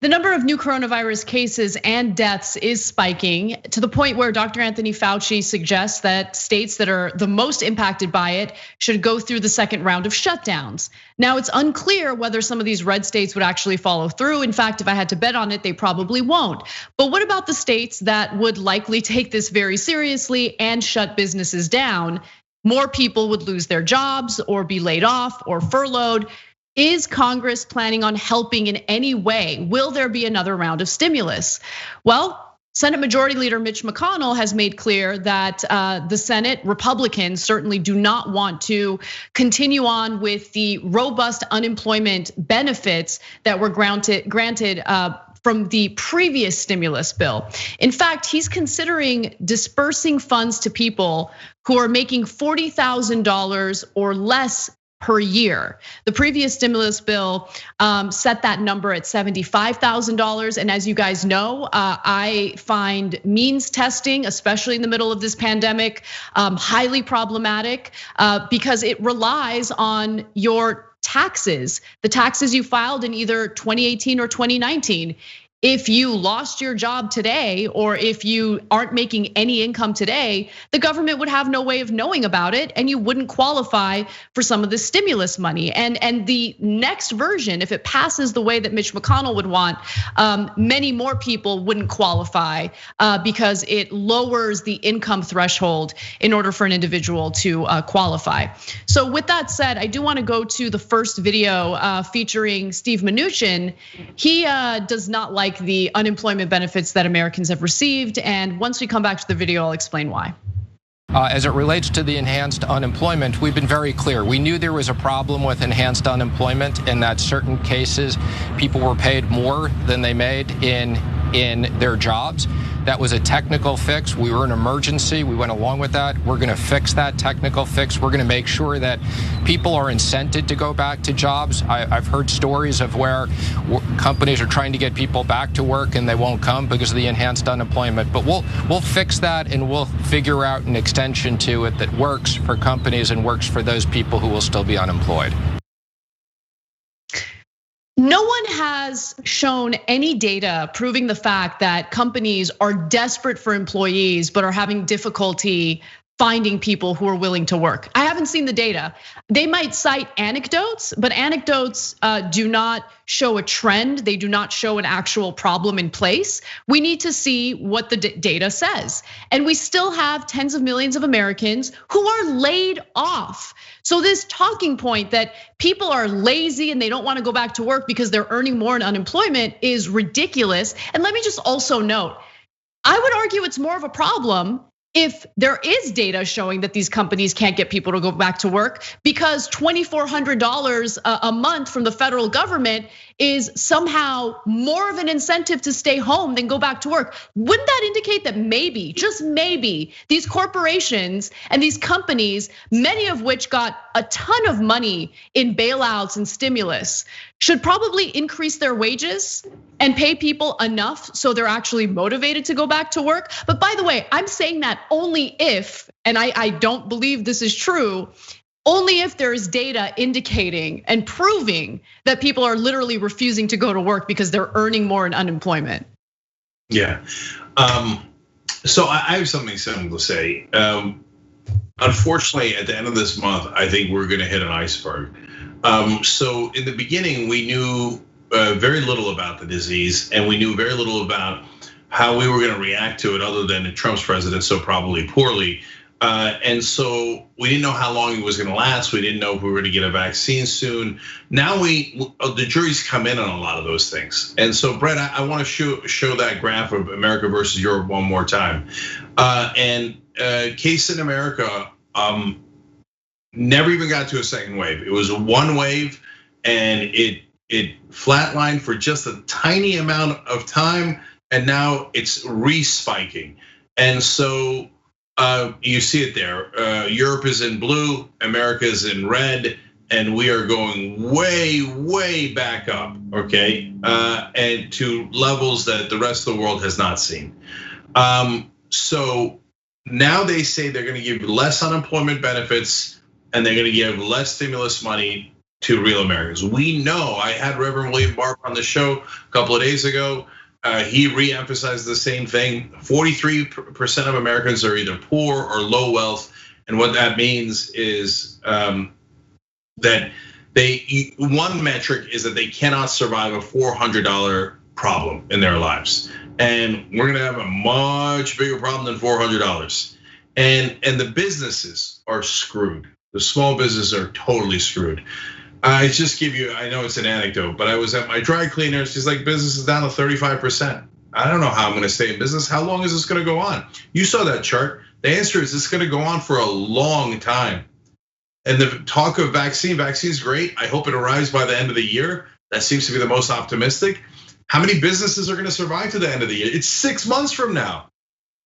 The number of new coronavirus cases and deaths is spiking to the point where Dr. Anthony Fauci suggests that states that are the most impacted by it should go through the second round of shutdowns. Now, it's unclear whether some of these red states would actually follow through. In fact, if I had to bet on it, they probably won't. But what about the states that would likely take this very seriously and shut businesses down? More people would lose their jobs or be laid off or furloughed. Is Congress planning on helping in any way? Will there be another round of stimulus? Well, Senate Majority Leader Mitch McConnell has made clear that the Senate Republicans certainly do not want to continue on with the robust unemployment benefits that were granted from the previous stimulus bill. In fact, he's considering disbursing funds to people who are making $40,000 or less per year. The previous stimulus bill set that number at $75,000. And as you guys know, I find means testing, especially in the middle of this pandemic, highly problematic because it relies on your taxes, the taxes you filed in either 2018 or 2019. If you lost your job today, or if you aren't making any income today, the government would have no way of knowing about it, and you wouldn't qualify for some of the stimulus money. And the next version, if it passes the way that Mitch McConnell would want, many more people wouldn't qualify because it lowers the income threshold in order for an individual to qualify. So with that said, I do want to go to the first video featuring Steve Mnuchin. He does not like the unemployment benefits that Americans have received. And once we come back to the video, I'll explain why. As it relates to the enhanced unemployment, we've been very clear. We knew there was a problem with enhanced unemployment in that certain cases, people were paid more than they made in their jobs. That was a technical fix. We were an emergency. We went along with that. We're going to fix that technical fix. We're going to make sure that people are incented to go back to jobs. I've heard stories of where companies are trying to get people back to work and they won't come because of the enhanced unemployment. But we'll fix that, and we'll figure out an extension to it that works for companies and works for those people who will still be unemployed. No one has shown any data proving the fact that companies are desperate for employees but are having difficulty finding people who are willing to work. I haven't seen the data. They might cite anecdotes, but anecdotes do not show a trend. They do not show an actual problem in place. We need to see what the data says. And we still have tens of millions of Americans who are laid off. So this talking point that people are lazy and they don't want to go back to work because they're earning more in unemployment is ridiculous. And let me just also note, I would argue it's more of a problem if there is data showing that these companies can't get people to go back to work, because $2,400 a month from the federal government is somehow more of an incentive to stay home than go back to work. Wouldn't that indicate that maybe, just maybe, these corporations and these companies, many of which got a ton of money in bailouts and stimulus, should probably increase their wages and pay people enough so they're actually motivated to go back to work? But by the way, I'm saying that only if, and I don't believe this is true, only if there is data indicating and proving that people are literally refusing to go to work because they're earning more in unemployment. Yeah, so I have something simple to say. Unfortunately, at the end of this month, I think we're gonna hit an iceberg. So in the beginning, we knew very little about the disease, and we knew very little about how we were gonna react to it other than Trump's president so probably poorly. And so we didn't know how long it was gonna last. We didn't know if we were gonna get a vaccine soon. Now the jury's come in on a lot of those things. And so Brett, I wanna show that graph of America versus Europe one more time. And case in America, never even got to a second wave. It was one wave, and it flatlined for just a tiny amount of time, and now it's re-spiking. And so you see it there. Europe is in blue, America is in red, and we are going way, way back up, okay? And to levels that the rest of the world has not seen. So now they say they're gonna give less unemployment benefits, and they're gonna give less stimulus money to real Americans. We know, I had Reverend William Barber on the show a couple of days ago. He re-emphasized the same thing. 43% of Americans are either poor or low wealth. And what that means is that one metric is that they cannot survive a $400 problem in their lives. And we're gonna have a much bigger problem than $400. And the businesses are screwed. The small businesses are totally screwed. I just give you, I know it's an anecdote, but I was at my dry cleaner. She's like, business is down to 35%. I don't know how I'm gonna stay in business. How long is this gonna go on? You saw that chart. The answer is this gonna go on for a long time. And the talk of vaccine's great. I hope it arrives by the end of the year. That seems to be the most optimistic. How many businesses are gonna survive to the end of the year? It's 6 months from now.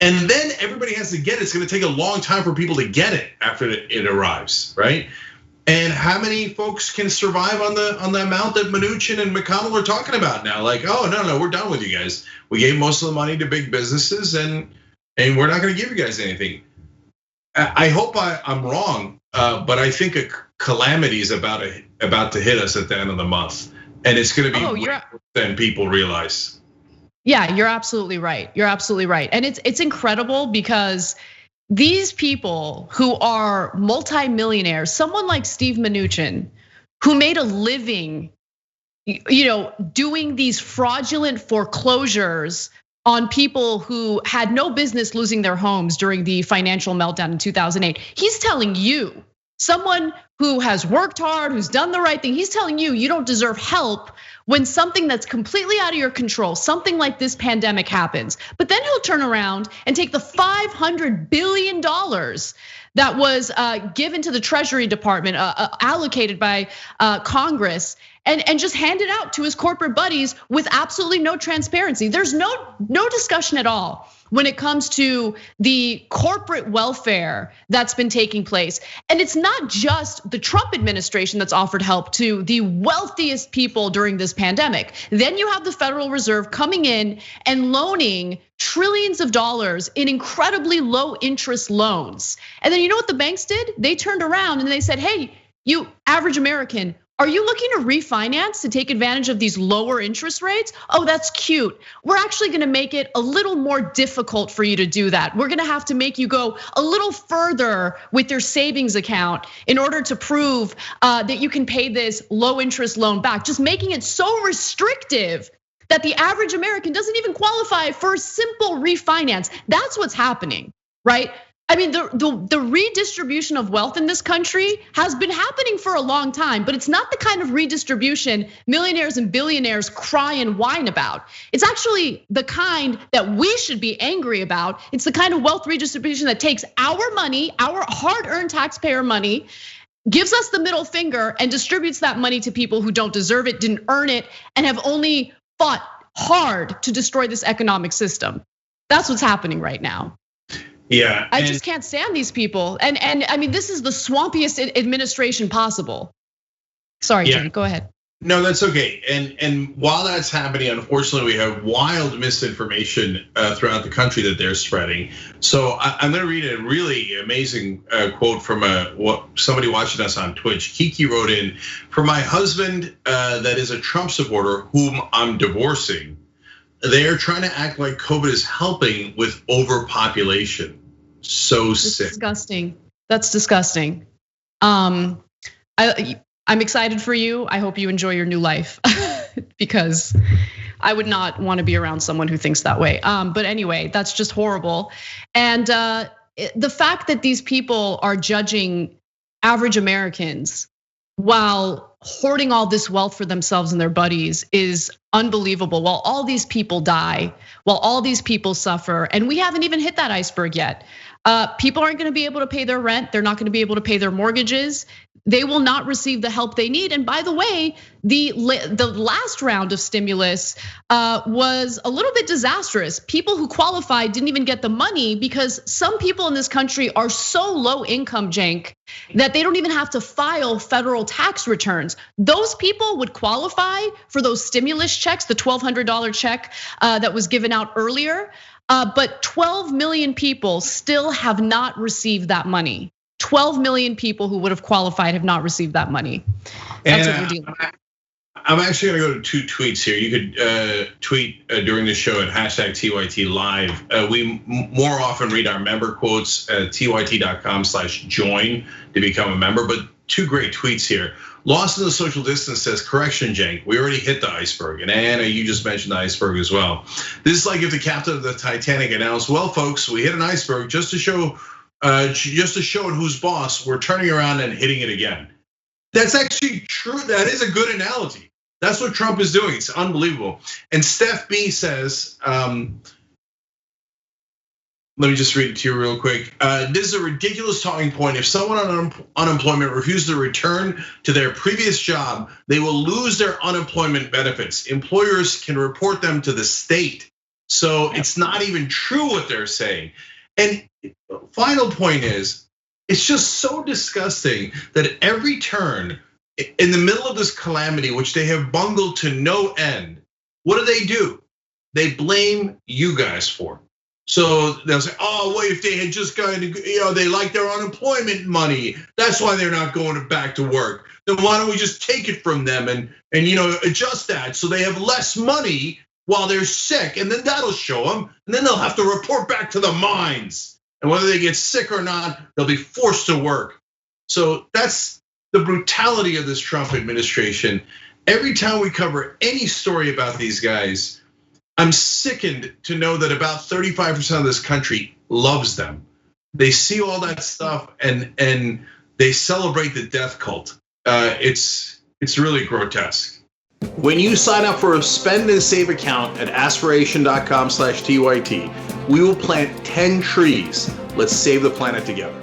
And then everybody has to get it. It's gonna take a long time for people to get it after it arrives, right? And how many folks can survive on the amount that Mnuchin and McConnell are talking about now? Like, oh, no, we're done with you guys. We gave most of the money to big businesses and we're not gonna give you guys anything. I hope I'm wrong, but I think a calamity is about to hit us at the end of the month. And it's gonna be worse than people realize. Yeah, you're absolutely right. You're absolutely right. And it's incredible because these people who are multimillionaires, someone like Steve Mnuchin, who made a living, doing these fraudulent foreclosures on people who had no business losing their homes during the financial meltdown in 2008. He's telling you, someone who has worked hard, who's done the right thing, he's telling you you don't deserve help when something that's completely out of your control, something like this pandemic happens. But then he'll turn around and take the $500 billion that was given to the Treasury Department, allocated by Congress, and just hand it out to his corporate buddies with absolutely no transparency. There's no discussion at all when it comes to the corporate welfare that's been taking place. And it's not just the Trump administration that's offered help to the wealthiest people during this pandemic. Then you have the Federal Reserve coming in and loaning trillions of dollars in incredibly low interest loans. And then you know what the banks did? They turned around and they said, hey, you average American, are you looking to refinance to take advantage of these lower interest rates? Oh, that's cute. We're actually gonna make it a little more difficult for you to do that. We're gonna have to make you go a little further with your savings account in order to prove that you can pay this low interest loan back. Just making it so restrictive that the average American doesn't even qualify for a simple refinance. That's what's happening, right? I mean, the redistribution of wealth in this country has been happening for a long time, but it's not the kind of redistribution millionaires and billionaires cry and whine about. It's actually the kind that we should be angry about. It's the kind of wealth redistribution that takes our money, our hard-earned taxpayer money, gives us the middle finger and distributes that money to people who don't deserve it, didn't earn it, and have only fought hard to destroy this economic system. That's what's happening right now. Yeah, I just can't stand these people. And I mean, this is the swampiest administration possible. Sorry, Cenk, go ahead. No, that's okay. And while that's happening, unfortunately, we have wild misinformation throughout the country that they're spreading. So I'm gonna read a really amazing quote from somebody watching us on Twitch. Kiki wrote in, for my husband that is a Trump supporter whom I'm divorcing, they are trying to act like COVID is helping with overpopulation. So sick. That's disgusting. That's disgusting. I'm excited for you. I hope you enjoy your new life because I would not want to be around someone who thinks that way. But anyway, that's just horrible. And the fact that these people are judging average Americans while hoarding all this wealth for themselves and their buddies is unbelievable. While all these people die, while all these people suffer, and we haven't even hit that iceberg yet. People aren't gonna be able to pay their rent. They're not gonna be able to pay their mortgages. They will not receive the help they need. And by the way, the last round of stimulus was a little bit disastrous. People who qualified didn't even get the money because some people in this country are so low income, Cenk, that they don't even have to file federal tax returns. Those people would qualify for those stimulus checks, the $1,200 check that was given out earlier. But 12 million people still have not received that money. 12 million people who would have qualified have not received that money. That's what we're dealing with. I'm actually gonna go to 2 tweets here. You could tweet during the show at #TYT Live. We more often read our member quotes at tyt.com/join to become a member, but 2 great tweets here. Lost in the Social Distance says, correction, Cenk, we already hit the iceberg. And Anna, you just mentioned the iceberg as well. This is like if the captain of the Titanic announced, well, folks, we hit an iceberg just to show who's boss, we're turning around and hitting it again. That's actually true. That is a good analogy. That's what Trump is doing. It's unbelievable. And Steph B says, let me just read it to you real quick. This is a ridiculous talking point. If someone on unemployment refuses to return to their previous job, they will lose their unemployment benefits. Employers can report them to the state. So it's not even true what they're saying. And final point is, it's just so disgusting that at every turn, in the middle of this calamity, which they have bungled to no end, what do? They blame you guys for. So they'll say, oh, wait, if they had just gotten, they like their unemployment money. That's why they're not going back to work. Then why don't we just take it from them and adjust that so they have less money while they're sick, and then that'll show them, and then they'll have to report back to the mines. And whether they get sick or not, they'll be forced to work. So that's the brutality of this Trump administration. Every time we cover any story about these guys, I'm sickened to know that about 35% of this country loves them. They see all that stuff and they celebrate the death cult. It's really grotesque. When you sign up for a spend and save account at aspiration.com/TYT, we will plant 10 trees. Let's save the planet together.